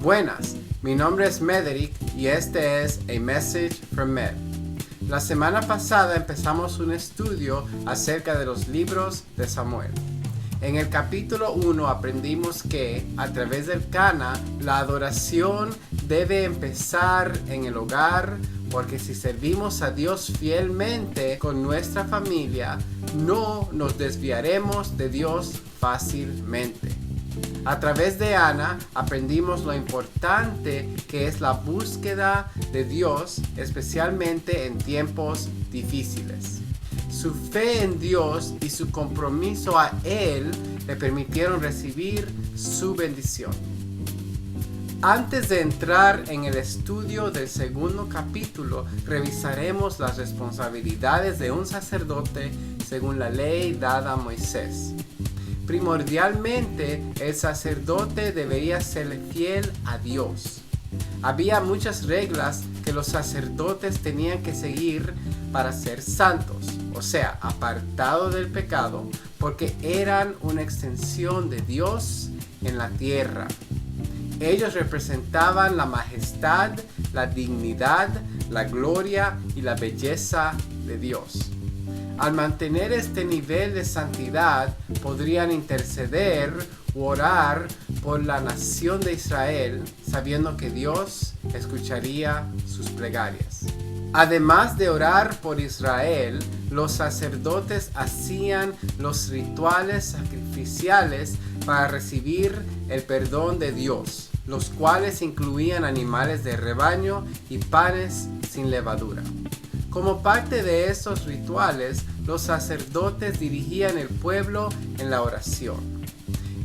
Buenas, mi nombre es Mederick y este es A Message from Med. La semana pasada empezamos un estudio acerca de los libros de Samuel. En el capítulo 1 aprendimos que, a través del Cana, la adoración debe empezar en el hogar, porque si servimos a Dios fielmente con nuestra familia, no nos desviaremos de Dios fácilmente. A través de Ana aprendimos lo importante que es la búsqueda de Dios, especialmente en tiempos difíciles. Su fe en Dios y su compromiso a Él le permitieron recibir su bendición. Antes de entrar en el estudio del segundo capítulo, revisaremos las responsabilidades de un sacerdote según la ley dada a Moisés. Primordialmente, el sacerdote debería ser fiel a Dios. Había muchas reglas que los sacerdotes tenían que seguir para ser santos, o sea, apartados del pecado, porque eran una extensión de Dios en la tierra. Ellos representaban la majestad, la dignidad, la gloria y la belleza de Dios. Al mantener este nivel de santidad, podrían interceder u orar por la nación de Israel, sabiendo que Dios escucharía sus plegarias. Además de orar por Israel, los sacerdotes hacían los rituales sacrificiales para recibir el perdón de Dios, los cuales incluían animales de rebaño y panes sin levadura. Como parte de esos rituales, los sacerdotes dirigían el pueblo en la oración.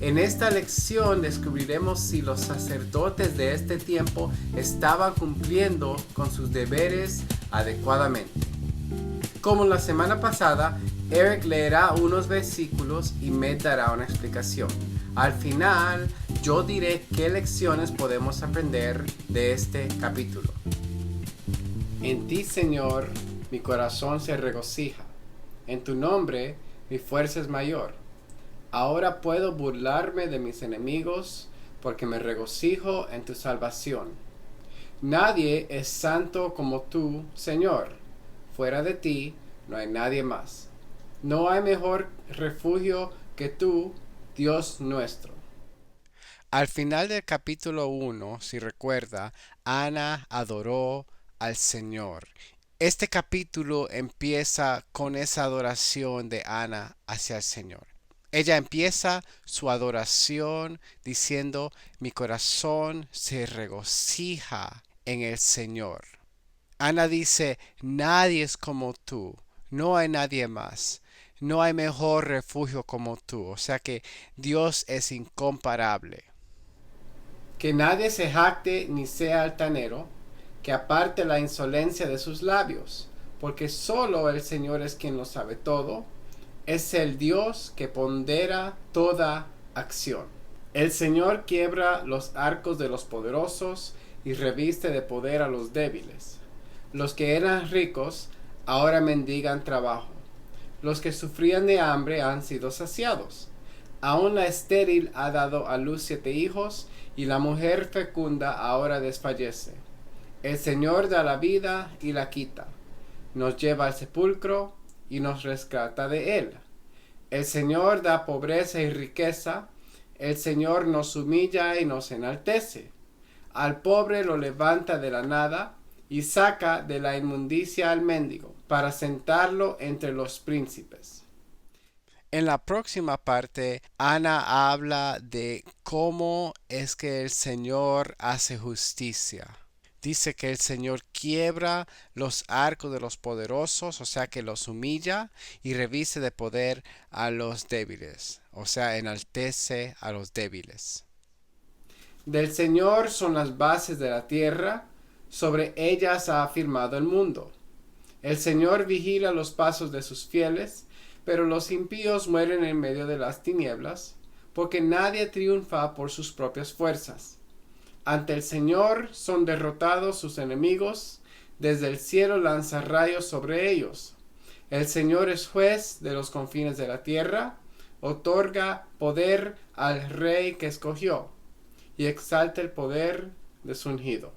En esta lección descubriremos si los sacerdotes de este tiempo estaban cumpliendo con sus deberes adecuadamente. Como la semana pasada, Eric leerá unos versículos y me dará una explicación. Al final, yo diré qué lecciones podemos aprender de este capítulo. En ti, Señor, mi corazón se regocija. En tu nombre, mi fuerza es mayor. Ahora puedo burlarme de mis enemigos, porque me regocijo en tu salvación. Nadie es santo como tú, Señor. Fuera de ti, no hay nadie más. No hay mejor refugio que tú, Dios nuestro. Al final del capítulo 1, si recuerda, Ana adoró al Señor. Este capítulo empieza con esa adoración de Ana hacia el Señor. Ella empieza su adoración diciendo: mi corazón se regocija en el Señor. Ana dice: nadie es como tú, no hay nadie más, no hay mejor refugio como tú. O sea que Dios es incomparable. Que nadie se jacte ni sea altanero, que aparte la insolencia de sus labios, porque solo el Señor es quien lo sabe todo. Es el Dios que pondera toda acción. El Señor quiebra los arcos de los poderosos y reviste de poder a los débiles. Los que eran ricos ahora mendigan trabajo. Los que sufrían de hambre han sido saciados. Aún la estéril ha dado a luz 7 hijos, y la mujer fecunda ahora desfallece. El Señor da la vida y la quita. Nos lleva al sepulcro y nos rescata de él. El Señor da pobreza y riqueza. El Señor nos humilla y nos enaltece. Al pobre lo levanta de la nada y saca de la inmundicia al mendigo, para sentarlo entre los príncipes. En la próxima parte, Ana habla de cómo es que el Señor hace justicia. Dice que el Señor quiebra los arcos de los poderosos, o sea que los humilla, y reviste de poder a los débiles, o sea enaltece a los débiles. Del Señor son las bases de la tierra, sobre ellas ha afirmado el mundo. El Señor vigila los pasos de sus fieles, pero los impíos mueren en medio de las tinieblas, porque nadie triunfa por sus propias fuerzas. Ante el Señor son derrotados sus enemigos, desde el cielo lanza rayos sobre ellos. El Señor es juez de los confines de la tierra, otorga poder al rey que escogió. y exalta el poder de su ungido.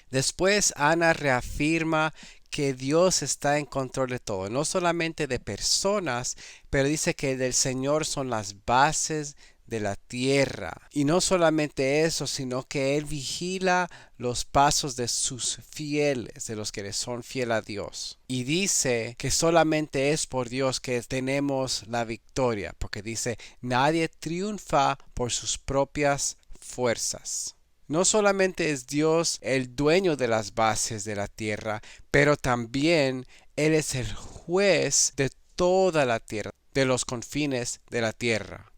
Después Ana reafirma que Dios está en control de todo, no solamente de personas, pero dice que del Señor son las bases de la tierra. Y no solamente eso, sino que Él vigila los pasos de sus fieles, de los que le son fiel a Dios. Y dice que solamente es por Dios que tenemos la victoria, porque dice, nadie triunfa por sus propias fuerzas. No solamente es Dios el dueño de las bases de la tierra, pero también Él es el juez de toda la tierra, de los confines de la tierra.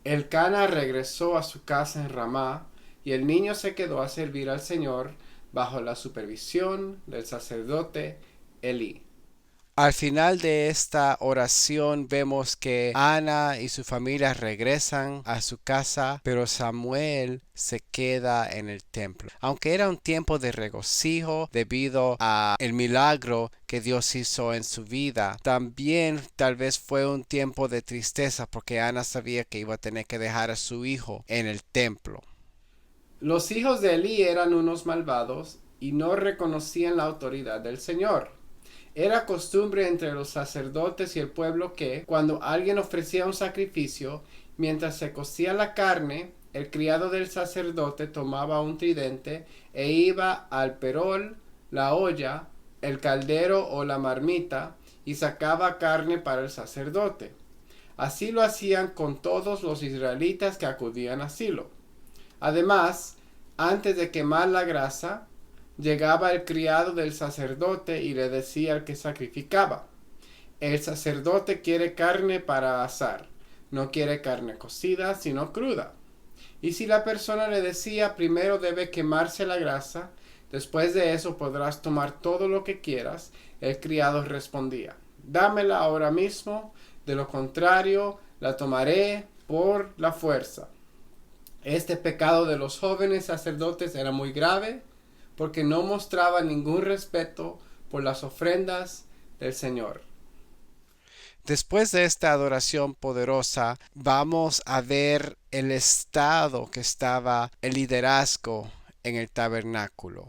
Elcana regresó a su casa en Ramá, y el niño se quedó a servir al Señor bajo la supervisión del sacerdote Elí. Al final de esta oración vemos que Ana y su familia regresan a su casa, pero Samuel se queda en el templo. Aunque era un tiempo de regocijo debido a el milagro que Dios hizo en su vida, también tal vez fue un tiempo de tristeza porque Ana sabía que iba a tener que dejar a su hijo en el templo. Los hijos de Elí eran unos malvados y no reconocían la autoridad del Señor. Era costumbre entre los sacerdotes y el pueblo que, cuando alguien ofrecía un sacrificio, mientras se cocía la carne, el criado del sacerdote tomaba un tridente e iba al perol, la olla, el caldero o la marmita y sacaba carne para el sacerdote. Así lo hacían con todos los israelitas que acudían a Silo. Además, antes de quemar la grasa, llegaba el criado del sacerdote y le decía al que sacrificaba: el sacerdote quiere carne para asar, no quiere carne cocida, sino cruda. Y si la persona le decía: primero debe quemarse la grasa, después de eso podrás tomar todo lo que quieras, el criado respondía: dámela ahora mismo, de lo contrario la tomaré por la fuerza. Este pecado de los jóvenes sacerdotes era muy grave porque no mostraban ningún respeto por las ofrendas del Señor. Después de esta adoración poderosa, vamos a ver el estado que estaba el liderazgo en el tabernáculo.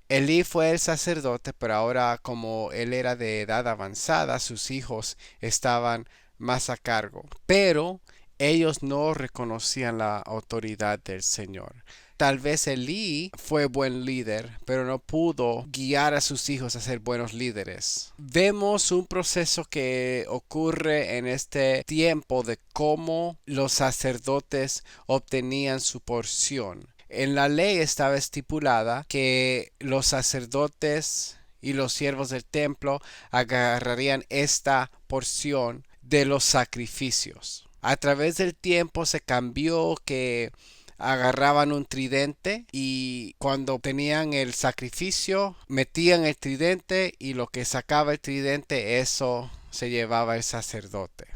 Elí fue el sacerdote, pero ahora como él era de edad avanzada, sus hijos estaban más a cargo. Pero ellos no reconocían la autoridad del Señor. Tal vez Elí fue buen líder, pero no pudo guiar a sus hijos a ser buenos líderes. Vemos un proceso que ocurre en este tiempo de cómo los sacerdotes obtenían su porción. En la ley estaba estipulada que los sacerdotes y los siervos del templo agarrarían esta porción de los sacrificios. A través del tiempo se cambió que agarraban un tridente y cuando tenían el sacrificio metían el tridente y lo que sacaba el tridente eso se llevaba el sacerdote.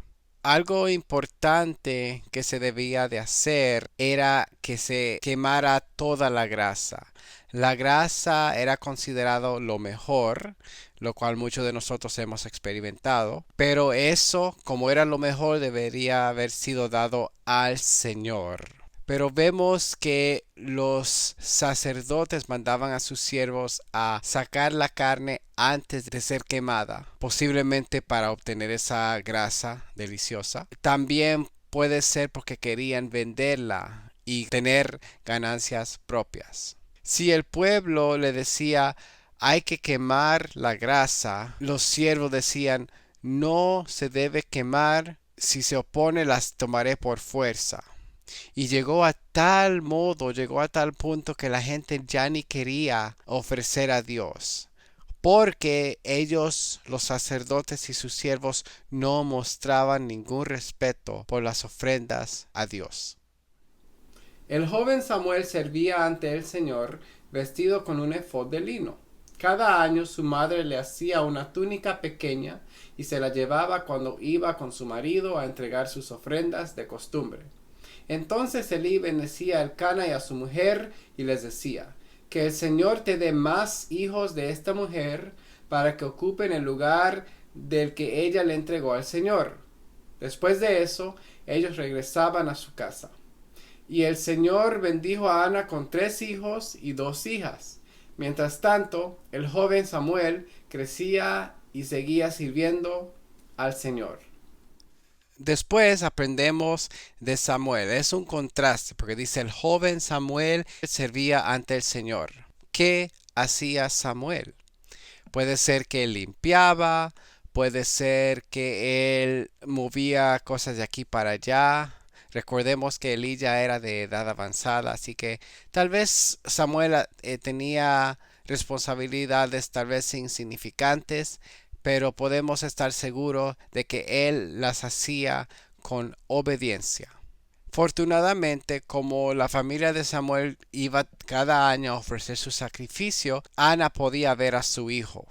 Algo importante que se debía de hacer era que se quemara toda la grasa. La grasa era considerado lo mejor, lo cual muchos de nosotros hemos experimentado, pero eso, como era lo mejor, debería haber sido dado al Señor. Pero vemos que los sacerdotes mandaban a sus siervos a sacar la carne antes de ser quemada, posiblemente para obtener esa grasa deliciosa. También puede ser porque querían venderla y tener ganancias propias. Si el pueblo le decía hay que quemar la grasa, los siervos decían no se debe quemar, si se opone las tomaré por fuerza. Y llegó a tal modo, llegó a tal punto que la gente ya ni quería ofrecer a Dios, porque ellos, los sacerdotes y sus siervos, no mostraban ningún respeto por las ofrendas a Dios. El joven Samuel servía ante el Señor vestido con un efod de lino. Cada año su madre le hacía una túnica pequeña y se la llevaba cuando iba con su marido a entregar sus ofrendas de costumbre. Entonces Elí bendecía a Elcana y a su mujer y les decía: que el Señor te dé más hijos de esta mujer para que ocupen el lugar del que ella le entregó al Señor. Después de eso, ellos regresaban a su casa. Y el Señor bendijo a Ana con 3 hijos y 2 hijas. Mientras tanto, el joven Samuel crecía y seguía sirviendo al Señor. Después aprendemos de Samuel. Es un contraste porque dice el joven Samuel servía ante el Señor. ¿Qué hacía Samuel? Puede ser que él limpiaba, puede ser que él movía cosas de aquí para allá. Recordemos que Elí ya era de edad avanzada, así que tal vez Samuel tenía responsabilidades tal vez insignificantes, pero podemos estar seguros de que él las hacía con obediencia. Afortunadamente, como la familia de Samuel iba cada año a ofrecer su sacrificio, Ana podía ver a su hijo.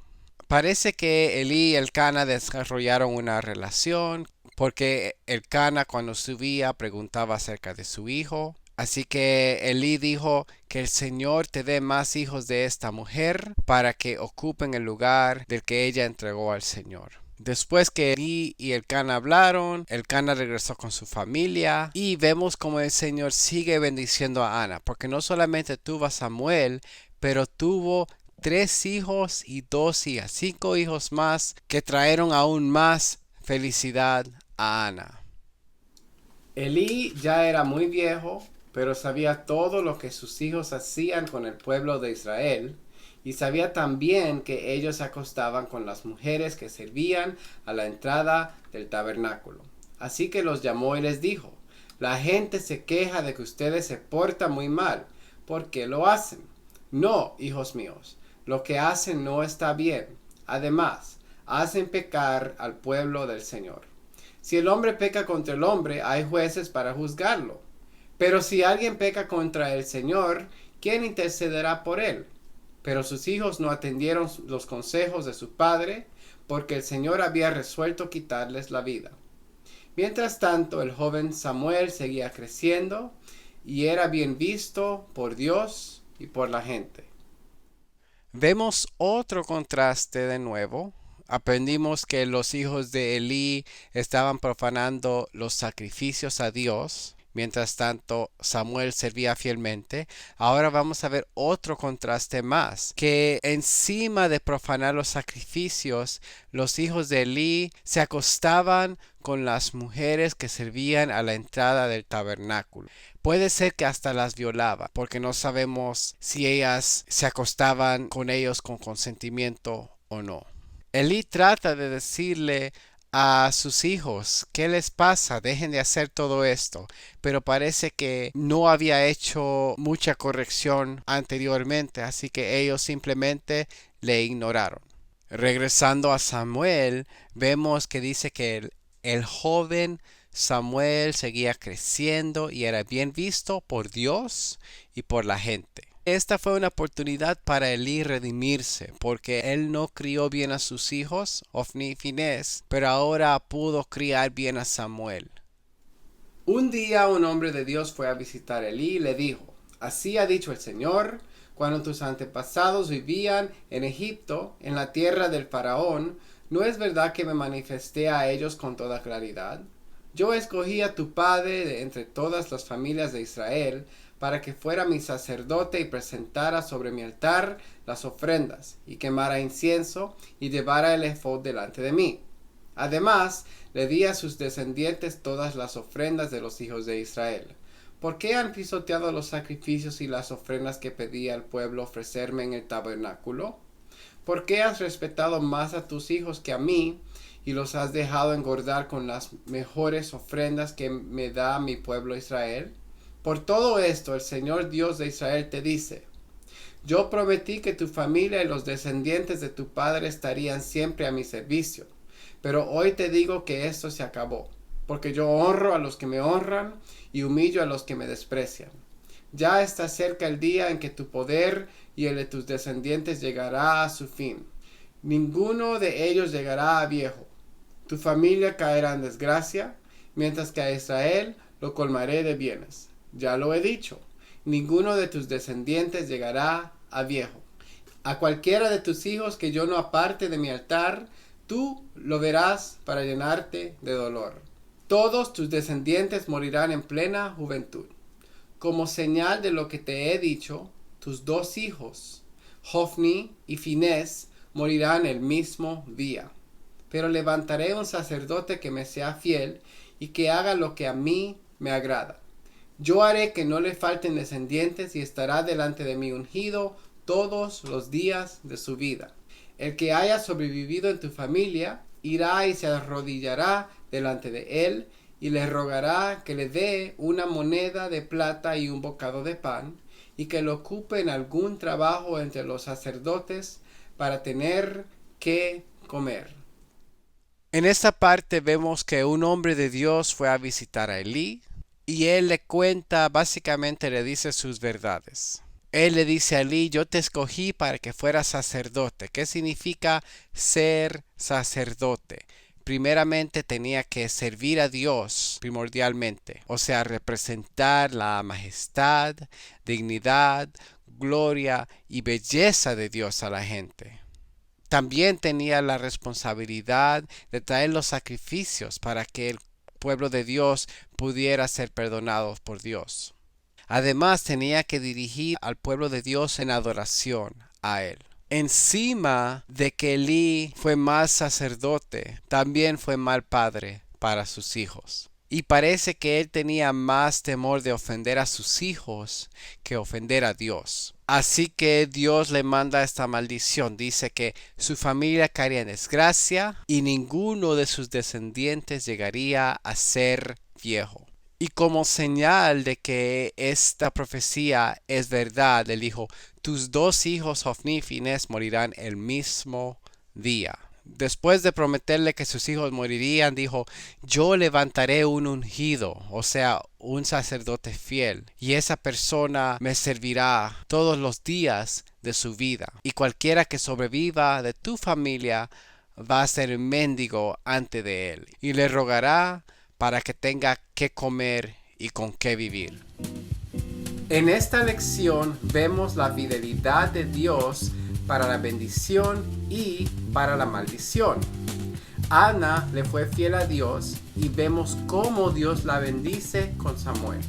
Parece que Elí y Elcana desarrollaron una relación porque Elcana cuando subía preguntaba acerca de su hijo. Así que Elí dijo que el Señor te dé más hijos de esta mujer para que ocupen el lugar del que ella entregó al Señor. Después que Elí y Elcana hablaron, Elcana regresó con su familia y vemos como el Señor sigue bendiciendo a Ana, porque no solamente tuvo a Samuel, pero tuvo 3 hijos y 2 hijas, 5 hijos más que trajeron aún más felicidad a Ana. Elí ya era muy viejo, pero sabía todo lo que sus hijos hacían con el pueblo de Israel, y sabía también que ellos se acostaban con las mujeres que servían a la entrada del tabernáculo. Así que los llamó y les dijo: la gente se queja de que ustedes se portan muy mal. ¿Por qué lo hacen? No, hijos míos, lo que hacen no está bien. Además, hacen pecar al pueblo del Señor. Si el hombre peca contra el hombre, hay jueces para juzgarlo. Pero si alguien peca contra el Señor, ¿quién intercederá por él? Pero sus hijos no atendieron los consejos de su padre, porque el Señor había resuelto quitarles la vida. Mientras tanto, el joven Samuel seguía creciendo y era bien visto por Dios y por la gente. Vemos otro contraste de nuevo. Aprendimos que los hijos de Elí estaban profanando los sacrificios a Dios. Mientras tanto, Samuel servía fielmente. Ahora vamos a ver otro contraste más, que encima de profanar los sacrificios, los hijos de Elí se acostaban con las mujeres que servían a la entrada del tabernáculo. Puede ser que hasta las violaba, porque no sabemos si ellas se acostaban con ellos con consentimiento o no. Elí trata de decirle a sus hijos: ¿qué les pasa? Dejen de hacer todo esto. Pero parece que no había hecho mucha corrección anteriormente, así que ellos simplemente le ignoraron. Regresando a Samuel, vemos que dice que el joven Samuel seguía creciendo y era bien visto por Dios y por la gente. Esta fue una oportunidad para Elí redimirse, porque él no crió bien a sus hijos, Ofni y Finés, pero ahora pudo criar bien a Samuel. Un día un hombre de Dios fue a visitar a Elí y le dijo: así ha dicho el Señor, cuando tus antepasados vivían en Egipto, en la tierra del faraón, ¿no es verdad que me manifesté a ellos con toda claridad? Yo escogí a tu padre de entre todas las familias de Israel, para que fuera mi sacerdote y presentara sobre mi altar las ofrendas, y quemara incienso, y llevara el efod delante de mí. Además, le di a sus descendientes todas las ofrendas de los hijos de Israel. ¿Por qué han pisoteado los sacrificios y las ofrendas que pedí al pueblo ofrecerme en el tabernáculo? ¿Por qué has respetado más a tus hijos que a mí, y los has dejado engordar con las mejores ofrendas que me da mi pueblo Israel? Por todo esto, el Señor Dios de Israel te dice: yo prometí que tu familia y los descendientes de tu padre estarían siempre a mi servicio, pero hoy te digo que esto se acabó, porque yo honro a los que me honran y humillo a los que me desprecian. Ya está cerca el día en que tu poder y el de tus descendientes llegará a su fin. Ninguno de ellos llegará a viejo. Tu familia caerá en desgracia, mientras que a Israel lo colmaré de bienes. Ya lo he dicho, ninguno de tus descendientes llegará a viejo. A cualquiera de tus hijos que yo no aparte de mi altar, tú lo verás para llenarte de dolor. Todos tus descendientes morirán en plena juventud. Como señal de lo que te he dicho, tus 2 hijos, Hofni y Finés, morirán el mismo día. Pero levantaré un sacerdote que me sea fiel y que haga lo que a mí me agrada. Yo haré que no le falten descendientes y estará delante de mí ungido todos los días de su vida. El que haya sobrevivido en tu familia irá y se arrodillará delante de él y le rogará que le dé una moneda de plata y un bocado de pan, y que lo ocupe en algún trabajo entre los sacerdotes para tener que comer. En esta parte vemos que un hombre de Dios fue a visitar a Elí y él le cuenta, básicamente le dice sus verdades. Él le dice a Elí, yo te escogí para que fueras sacerdote. ¿Qué significa ser sacerdote? Primeramente tenía que servir a Dios primordialmente, o sea, representar la majestad, dignidad, gloria y belleza de Dios a la gente. También tenía la responsabilidad de traer los sacrificios para que el pueblo de Dios pudiera ser perdonado por Dios. Además tenía que dirigir al pueblo de Dios en adoración a él. Encima de que Elí fue mal sacerdote, también fue mal padre para sus hijos. Y parece que él tenía más temor de ofender a sus hijos que ofender a Dios. Así que Dios le manda esta maldición. Dice que su familia caería en desgracia y ninguno de sus descendientes llegaría a ser viejo. Y como señal de que esta profecía es verdad, él dijo, tus 2 hijos Hofni y Finés morirán el mismo día. Después de prometerle que sus hijos morirían, dijo, yo levantaré un ungido, o sea, un sacerdote fiel, y esa persona me servirá todos los días de su vida. Y cualquiera que sobreviva de tu familia va a ser un mendigo ante de él, y le rogará para que tenga que comer y con qué vivir. En esta lección vemos la fidelidad de Dios para la bendición y para la maldición. Ana le fue fiel a Dios y vemos cómo Dios la bendice con Samuel.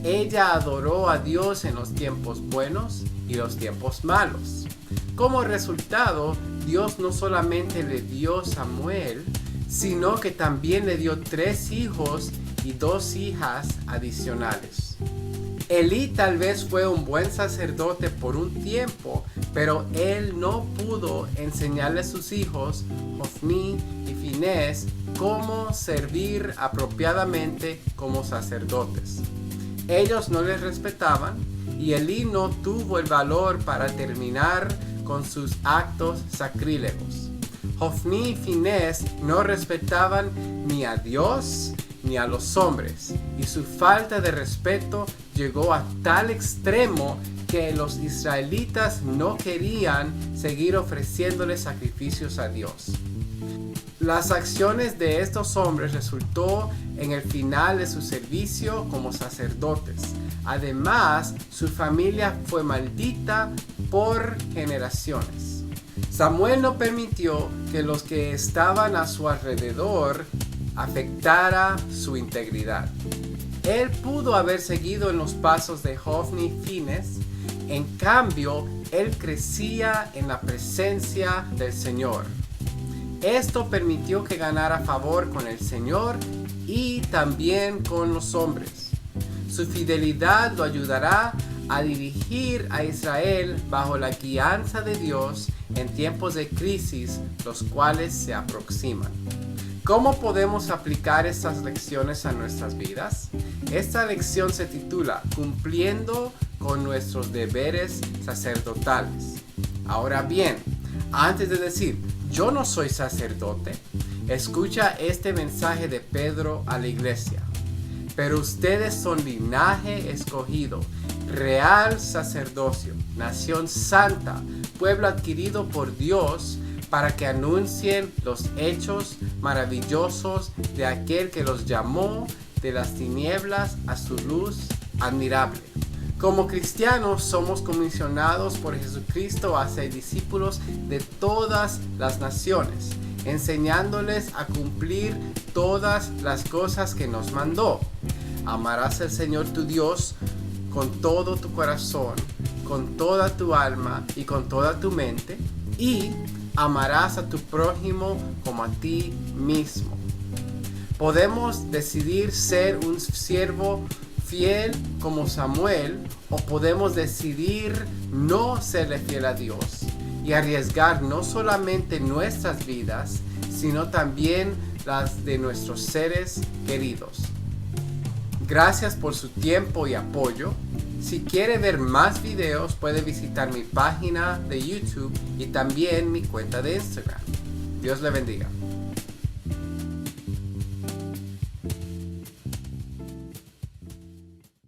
Ella adoró a Dios en los tiempos buenos y los tiempos malos. Como resultado, Dios no solamente le dio Samuel, sino que también le dio 3 hijos y 2 hijas adicionales. Elí tal vez fue un buen sacerdote por un tiempo, pero él no pudo enseñarle a sus hijos, Hofni y Finés, cómo servir apropiadamente como sacerdotes. Ellos no les respetaban y Elí no tuvo el valor para terminar con sus actos sacrílegos. Hofni y Finés no respetaban ni a Dios ni a los hombres, y su falta de respeto llegó a tal extremo que los israelitas no querían seguir ofreciéndole sacrificios a Dios. Las acciones de estos hombres resultó en el final de su servicio como sacerdotes. Además, su familia fue maldita por generaciones. Samuel no permitió que los que estaban a su alrededor afectara su integridad. Él pudo haber seguido en los pasos de Hofni y Finés. En cambio, él crecía en la presencia del Señor. Esto permitió que ganara favor con el Señor y también con los hombres. Su fidelidad lo ayudará a dirigir a Israel bajo la guianza de Dios en tiempos de crisis, los cuales se aproximan. ¿Cómo podemos aplicar estas lecciones a nuestras vidas? Esta lección se titula Cumpliendo con nuestros deberes sacerdotales. Ahora bien, antes de decir, yo no soy sacerdote, escucha este mensaje de Pedro a la iglesia. Pero ustedes son linaje escogido, real sacerdocio, nación santa, pueblo adquirido por Dios, para que anuncien los hechos maravillosos de aquel que los llamó de las tinieblas a su luz admirable. Como cristianos somos comisionados por Jesucristo a ser discípulos de todas las naciones, enseñándoles a cumplir todas las cosas que nos mandó. Amarás al Señor tu Dios con todo tu corazón, con toda tu alma y con toda tu mente, y amarás a tu prójimo como a ti mismo. Podemos decidir ser un siervo fiel como Samuel, o podemos decidir no serle fiel a Dios y arriesgar no solamente nuestras vidas, sino también las de nuestros seres queridos. Gracias por su tiempo y apoyo. Si quiere ver más videos, puede visitar mi página de YouTube y también mi cuenta de Instagram. Dios le bendiga.